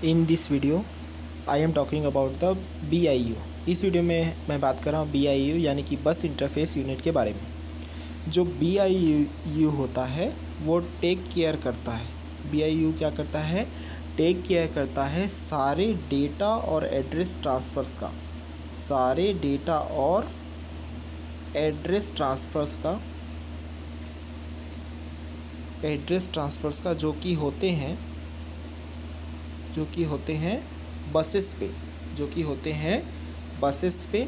In this video I am talking about the BIU। इस video में मैं बात कर रहा हूँ BIU यानी कि बस इंटरफेस यूनिट के बारे में। जो BIU होता है वो टेक केयर करता है। BIU क्या करता है? टेक केयर करता है सारे डेटा और एड्रेस ट्रांसफ़र्स का, सारे डेटा और एड्रेस ट्रांसफ़र्स का जो कि होते हैं बसेस पे,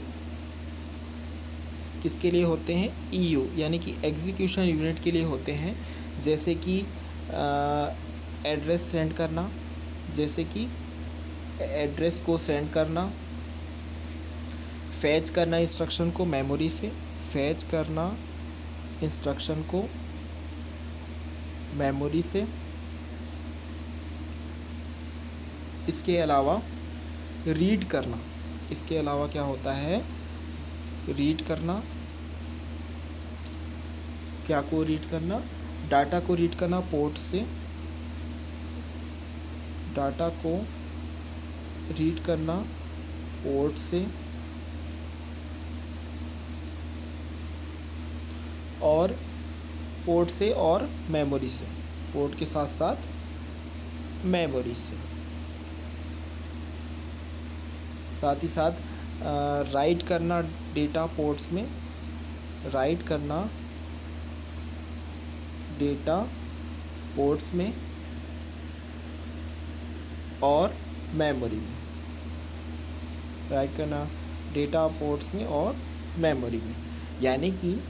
किसके लिए होते हैं? EU यानी कि एग्जीक्यूशन यूनिट के लिए होते हैं। जैसे कि एड्रेस सेंड करना, जैसे कि एड्रेस को सेंड करना, फैच करना इंस्ट्रक्शन को मेमोरी से, इसके अलावा रीड करना। इसके अलावा क्या होता है? रीड करना। क्या को रीड करना? डाटा को रीड करना पोर्ट से, डाटा को रीड करना पोर्ट से, और पोर्ट से और मेमोरी से, पोर्ट के साथ साथ मेमोरी से। साथ ही साथ राइट करना डेटा पोर्ट्स में, राइट करना डेटा पोर्ट्स में और मेमोरी में, राइट करना डेटा पोर्ट्स में और मेमोरी में। यानी कि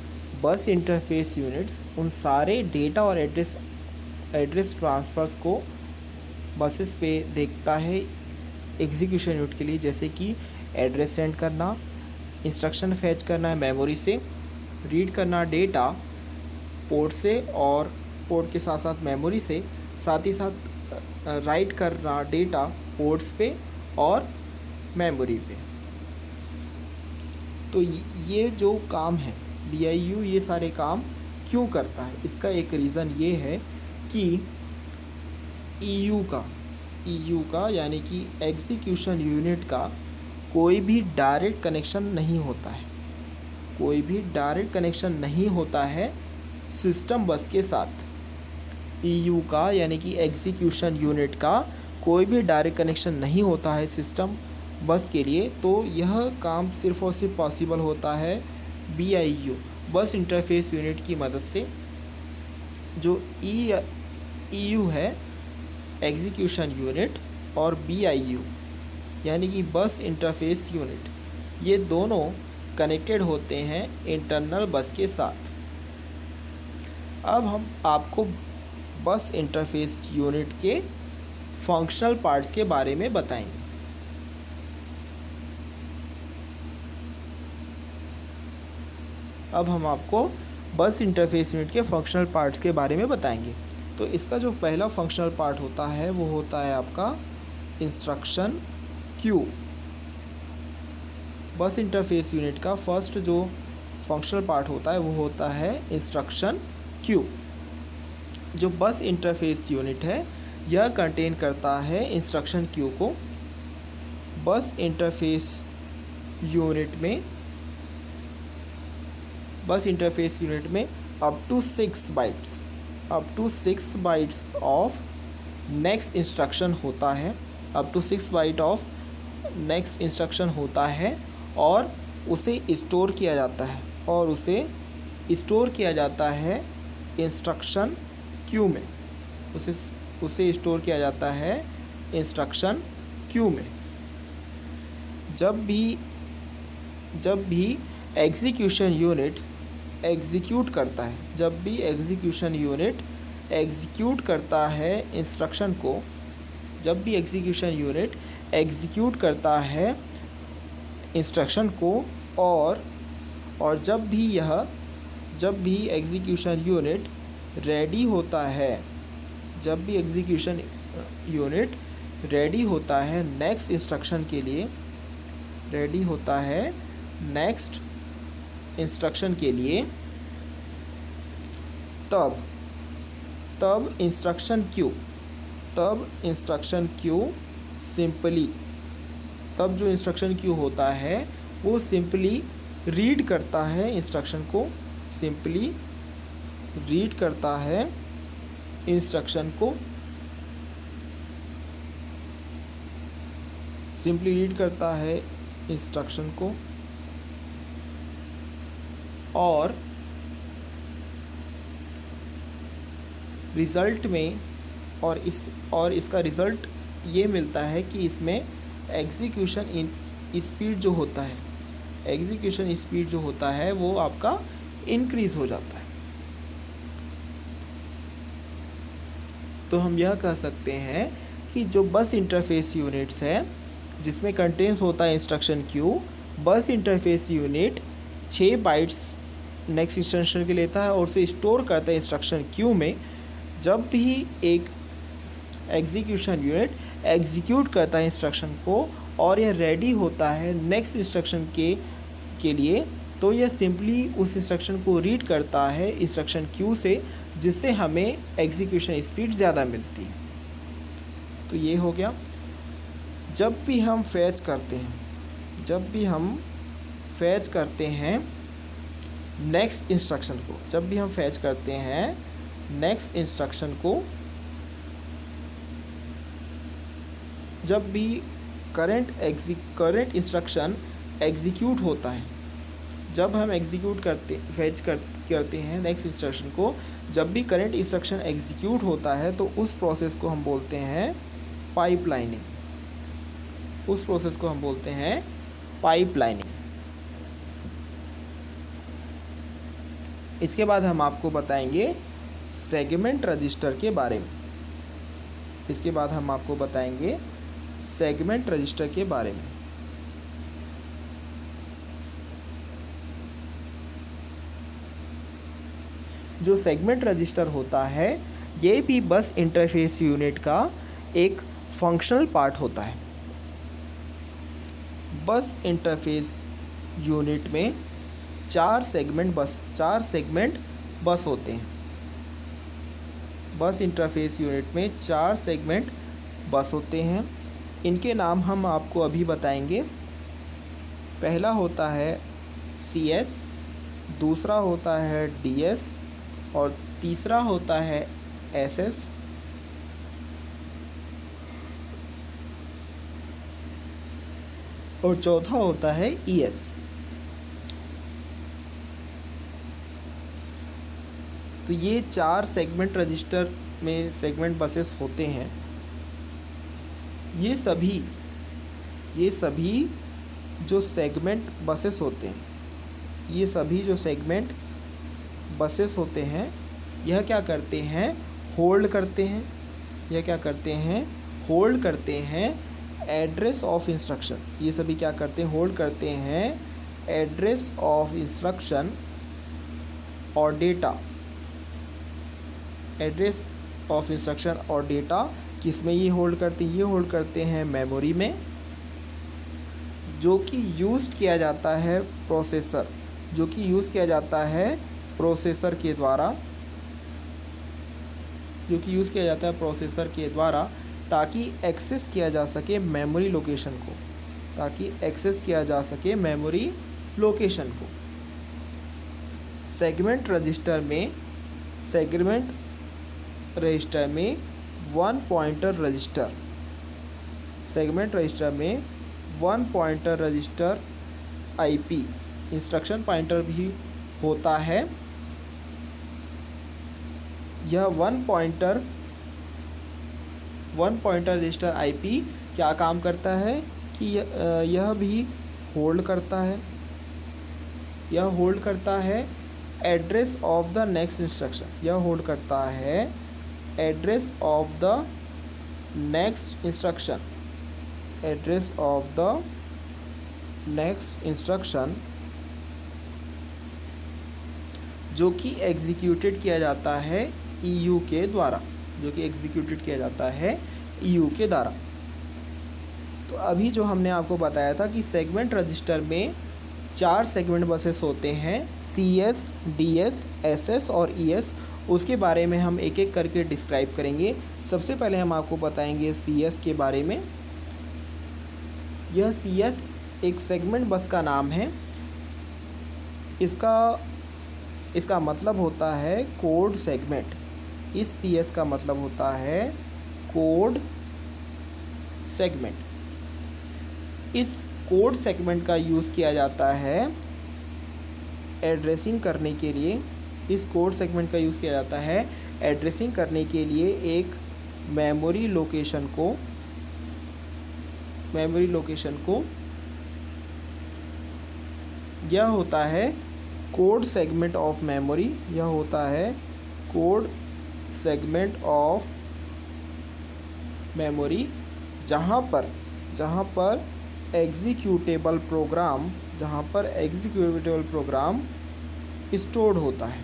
बस इंटरफेस यूनिट्स उन सारे डेटा और एड्रेस ट्रांसफ़र्स को बसेस पे देखता है एग्जीक्यूशन यूनिट के लिए। जैसे कि एड्रेस सेंड करना, इंस्ट्रक्शन फैच करना है मेमोरी से, रीड करना डेटा पोर्ट से और पोर्ट के साथ साथ मेमोरी से, साथ ही साथ राइट करना डेटा पोर्ट्स पे और मेमोरी पे। तो ये जो काम है BIU, ये सारे काम क्यों करता है? इसका एक रीज़न ये है कि EU का यानी कि एग्जीक्यूशन यूनिट का कोई भी डायरेक्ट कनेक्शन नहीं होता है सिस्टम बस के साथ। EU का यानी कि एग्जीक्यूशन यूनिट का कोई भी डायरेक्ट कनेक्शन नहीं होता है सिस्टम बस के लिए। तो यह काम सिर्फ और सिर्फ पॉसिबल होता है BIU बस इंटरफेस यूनिट की मदद से। जो EU है एग्जीक्यूशन यूनिट और BIU यानी कि बस इंटरफेस यूनिट, ये दोनों कनेक्टेड होते हैं इंटरनल बस के साथ। अब हम आपको बस इंटरफेस यूनिट के फंक्शनल पार्ट्स के बारे में बताएंगे। अब हम आपको बस इंटरफेस यूनिट के फंक्शनल पार्ट्स के बारे में बताएंगे। तो इसका जो पहला फंक्शनल पार्ट होता है वो होता है आपका इंस्ट्रक्शन क्यू। बस इंटरफेस यूनिट का फर्स्ट जो फंक्शनल पार्ट होता है वो होता है इंस्ट्रक्शन क्यू। जो बस इंटरफेस यूनिट है यह कंटेन करता है इंस्ट्रक्शन क्यू को। बस इंटरफेस यूनिट में up to 6 bytes of next instruction होता है, और उसे स्टोर किया जाता है इंस्ट्रक्शन क्यू में। उसे स्टोर किया जाता है इंस्ट्रक्शन क्यू में। जब भी एग्जीक्यूशन यूनिट एग्जीक्यूट करता है इंस्ट्रक्शन को, और जब भी एग्जीक्यूशन यूनिट रेडी होता है नेक्स्ट इंस्ट्रक्शन के लिए, तब इंस्ट्रक्शन क्यू सिंपली, तब जो इंस्ट्रक्शन क्यू होता है वो सिंपली रीड करता है इंस्ट्रक्शन को, सिंपली रीड करता है इंस्ट्रक्शन को, सिंपली रीड करता है इंस्ट्रक्शन को और रिज़ल्ट में और इसका रिज़ल्ट ये मिलता है कि इसमें एग्जीक्यूशन स्पीड जो होता है, एग्जीक्यूशन स्पीड जो होता है वो आपका इंक्रीज़ हो जाता है। तो हम यह कह सकते हैं कि जो बस इंटरफेस यूनिट्स है जिसमें कंटेंस होता है इंस्ट्रक्शन क्यू, बस interface unit 6 bytes next instruction के लेता है और उसे स्टोर करता है इंस्ट्रक्शन क्यू में। जब भी एक एग्जीक्यूशन यूनिट एग्जीक्यूट करता है इंस्ट्रक्शन को और यह रेडी होता है नेक्स्ट इंस्ट्रक्शन के लिए, तो यह सिंपली उस इंस्ट्रक्शन को रीड करता है इंस्ट्रक्शन क्यू से, जिससे हमें एग्जीक्यूशन स्पीड ज़्यादा मिलती है। तो ये हो गया। जब भी हम फैच करते हैं नेक्स्ट इंस्ट्रक्शन को, जब भी हम फैच करते हैं नेक्स्ट इंस्ट्रक्शन को, जब भी करंट इंस्ट्रक्शन एग्जीक्यूट होता है, जब हम फैच करते हैं नेक्स्ट इंस्ट्रक्शन को, जब भी करंट इंस्ट्रक्शन एग्जीक्यूट होता है तो उस प्रोसेस को हम बोलते हैं पाइपलाइनिंग, उस प्रोसेस को हम बोलते हैं पाइपलाइनिंग। इसके बाद हम आपको बताएंगे सेगमेंट रजिस्टर के बारे में, इसके बाद हम आपको बताएंगे सेगमेंट रजिस्टर के बारे में। जो सेगमेंट रजिस्टर होता है ये भी बस इंटरफेस यूनिट का एक फंक्शनल पार्ट होता है। बस इंटरफेस यूनिट में 4 सेगमेंट बस होते हैं। बस इंटरफेस यूनिट में 4 सेगमेंट बस होते हैं। इनके नाम हम आपको अभी बताएंगे। पहला होता है CS, दूसरा होता है DS और तीसरा होता है SS और चौथा होता है ES। तो ये 4 सेगमेंट रजिस्टर में सेगमेंट बसेस होते हैं। ये सभी जो सेगमेंट बसेस होते हैं, ये सभी जो सेगमेंट बसेस होते हैं, यह क्या करते हैं, होल्ड करते हैं, यह क्या करते हैं, होल्ड करते हैं एड्रेस ऑफ इंस्ट्रक्शन। ये सभी क्या करते हैं, होल्ड करते हैं एड्रेस ऑफ इंस्ट्रक्शन और डेटा, एड्रेस ऑफ इंस्ट्रक्शन और डेटा किस में ये होल्ड करते हैं, ये होल्ड करते हैं मेमोरी में, जो कि यूज़ किया जाता है प्रोसेसर, जो कि यूज़ किया जाता है प्रोसेसर के द्वारा, जो कि यूज़ किया जाता है प्रोसेसर के द्वारा, ताकि एक्सेस किया जा सके मेमोरी लोकेशन को, ताकि एक्सेस किया जा सके मेमोरी लोकेशन को। सेगमेंट रजिस्टर में 1 पॉइंटर रजिस्टर, सेगमेंट रजिस्टर में 1 pointer register IP instruction pointer भी होता है। यह 1 पॉइंटर रजिस्टर IP क्या काम करता है कि यह भी होल्ड करता है, यह होल्ड करता है address of the next instruction, यह होल्ड करता है address of the next instruction, address of the next instruction जो कि एग्जीक्यूटेड किया जाता है EU के द्वारा, जो कि एग्जीक्यूटेड किया जाता है EU के द्वारा। तो अभी जो हमने आपको बताया था कि सेगमेंट रजिस्टर में 4 सेगमेंट बसेस होते हैं, CS, DS, SS और ES। उसके बारे में हम एक एक करके डिस्क्राइब करेंगे। सबसे पहले हम आपको बताएंगे CS के बारे में। यह CS एक सेगमेंट बस का नाम है। इसका मतलब होता है कोड सेगमेंट। इस CS का मतलब होता है कोड सेगमेंट। इस कोड सेगमेंट का यूज़ किया जाता है एड्रेसिंग करने के लिए। इस कोड सेगमेंट का यूज़ किया जाता है एड्रेसिंग करने के लिए एक मेमोरी लोकेशन को यह होता है कोड सेगमेंट ऑफ मेमोरी। यह होता है कोड सेगमेंट ऑफ मेमोरी जहाँ पर एग्जीक्यूटेबल प्रोग्राम स्टोर्ड होता है।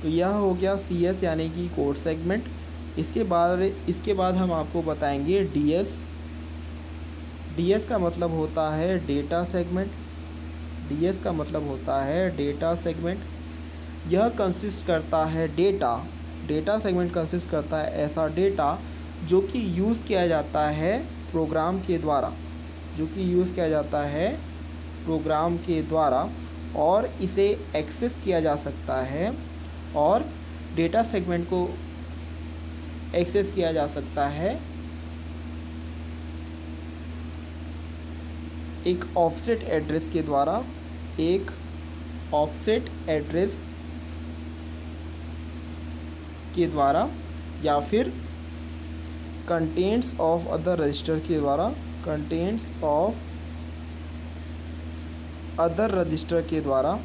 तो यह हो गया CS यानी कि कोड सेगमेंट। इसके बाद हम आपको बताएंगे DS का मतलब होता है डेटा सेगमेंट। DS का मतलब होता है डेटा सेगमेंट। यह कंसिस्ट करता है डेटा सेगमेंट कंसिस्ट करता है ऐसा डेटा जो कि यूज़ किया जाता है प्रोग्राम के द्वारा और इसे एक्सेस किया जा सकता है। और डेटा सेगमेंट को एक्सेस किया जा सकता है एक ऑफसेट एड्रेस के द्वारा या फिर कंटेंट्स ऑफ अदर रजिस्टर के द्वारा।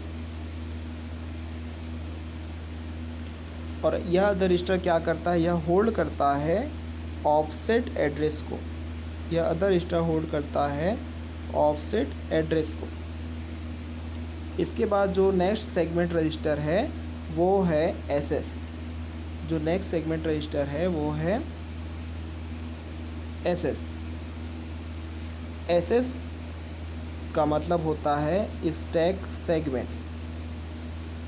और यह अदर रजिस्टर क्या करता है? यह होल्ड करता है ऑफसेट एड्रेस को। यह अदर रजिस्टर होल्ड करता है ऑफसेट एड्रेस को। इसके बाद जो नेक्स्ट सेगमेंट रजिस्टर है वो है SS। जो नेक्स्ट सेगमेंट रजिस्टर है वो है SS। SS का मतलब होता है स्टैक सेगमेंट।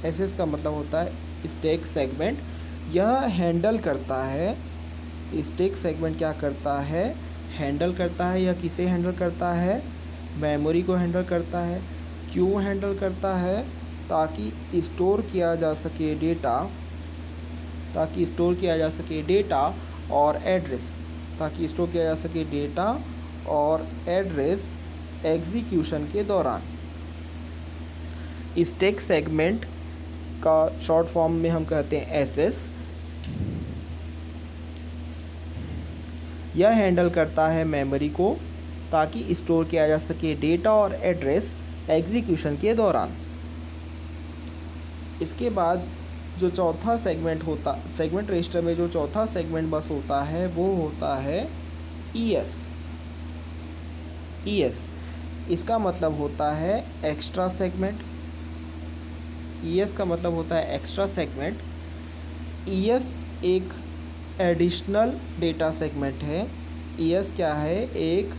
SS का मतलब होता है स्टैक सेगमेंट। यह हैंडल करता है, स्टैक सेगमेंट क्या करता है? हैंडल करता है। यह किसे हैंडल करता है? मेमोरी को हैंडल करता है। क्यों हैंडल करता है? ताकि स्टोर किया जा सके डेटा और एड्रेस एग्जीक्यूशन के दौरान। स्टैक सेगमेंट का शॉर्ट फॉर्म में हम कहते हैं SS। यह हैंडल करता है मेमोरी को ताकि स्टोर किया जा सके डेटा और एड्रेस एग्जीक्यूशन के दौरान। इसके बाद जो चौथा सेगमेंट रजिस्टर में जो चौथा सेगमेंट बस होता है वो होता है ES। इसका मतलब होता है एक्स्ट्रा सेगमेंट। ES का मतलब होता है एक्स्ट्रा सेगमेंट। ES एक एडिशनल डेटा सेगमेंट है। ES क्या है? एक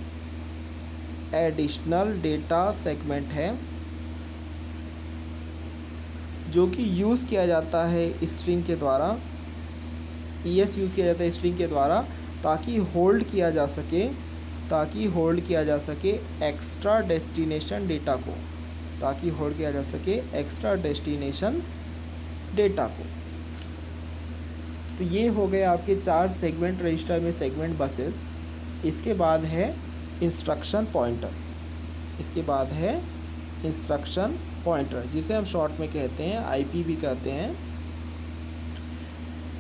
एडिशनल डेटा सेगमेंट है जो कि यूज़ किया जाता है स्ट्रिंग के द्वारा। ES यूज़ किया जाता है स्ट्रिंग के द्वारा ताकि होल्ड किया जा सके एक्स्ट्रा डेस्टिनेशन डेटा को। तो ये हो गए आपके 4 सेगमेंट रजिस्टर में सेगमेंट बसेस। इसके बाद है इंस्ट्रक्शन पॉइंटर जिसे हम शॉर्ट में कहते हैं IP भी कहते हैं।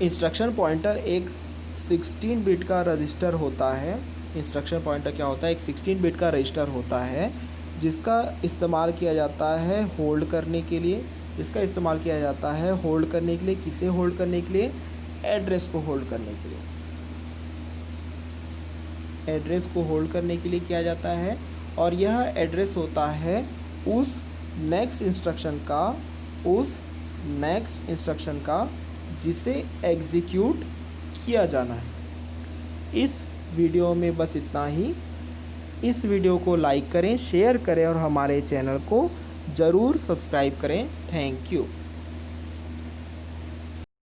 इंस्ट्रक्शन पॉइंटर एक 16 बिट का रजिस्टर होता है। इंस्ट्रक्शन पॉइंटर क्या होता है? एक 16 बिट का रजिस्टर होता है जिसका इस्तेमाल किया जाता है होल्ड करने के लिए। किसे होल्ड करने के लिए? एड्रेस को होल्ड करने के लिए किया जाता है। और यह एड्रेस होता है उस नेक्स्ट इंस्ट्रक्शन का जिसे एग्जीक्यूट किया जाना है। इस वीडियो में बस इतना ही। इस वीडियो को लाइक करें, शेयर करें और हमारे चैनल को ज़रूर सब्सक्राइब करें। Thank you.